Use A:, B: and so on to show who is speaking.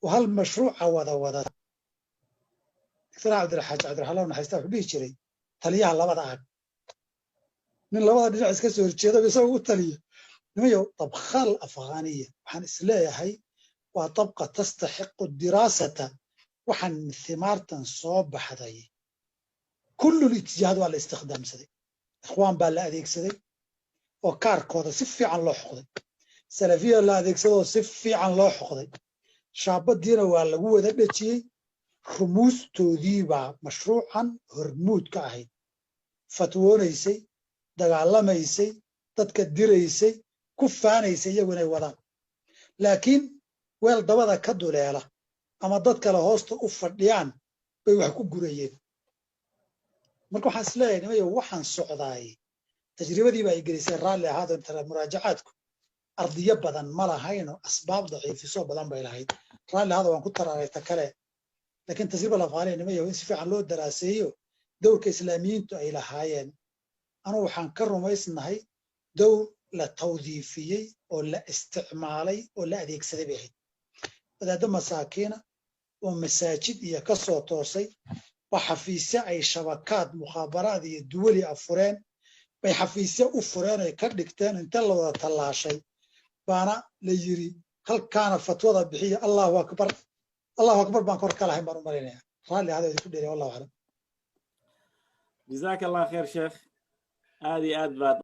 A: وهل مشروع وذا دكتور عبد الحاج عبد الحلام نحيسته به جري تليها لبدا آق من لبدا ديناc iska soo horjeeda isagoo u taliya nimayo طبخة الأفغانية waxaan isleeyahay waa طبقة تستحق الدراسة waxaan ثمارتن soo baxday كل الاتجاهات waa la isticmaamsaday ikhwaan baa la adeegsaday oo kaarkooda si fiican loo xoqday salafiya la adeegsaday si fiican loo xoqday shaabadiina waa lagu wada dhajiyay rumuustoodii baa mashruucan hormuud ka ahayd fatwoonaysay dagaalamaysay dadka diraysay ku faanaysay iyagu inay wadaan laakiin weel dabada ka duleela ama dad kale hoosta u fadhiyaan bay wax ku gurayeen marka waxaan isleeyahay nimayo waxaan socdaay tajribadii baa ay gelisay raalli ahaado inta muraajacaadku ardiyo badan ma lahayno asbaab daciifiso badan bay lahayd raalli ahaado waan ku taraarayta kale laakiin tajriba afghaniya nimayo in si fiican loo daraaseeyo dowrka islaamiyiintu ay lahaayeen anu waxaan ka rumaysnahay dowr la tawdiifiyey oo la isticmaalay oo la adeegsaday bay ahayd wadaaddo masaakiina oo masaajid iyo ka soo toosay waa xafiisyo ay shabakaad mukhaabaraad iyo duwali afureen bay xafiisyo u fureen ay ka dhigteen inta la wada tallaashay baana la yiri halkaana fatwada bixiya allahu akbar baan kor ka lahayn baan u malaynayaa raalli hada idinku dheeray wallahu aclam
B: جزاك الله خير شيخ هذه أدبر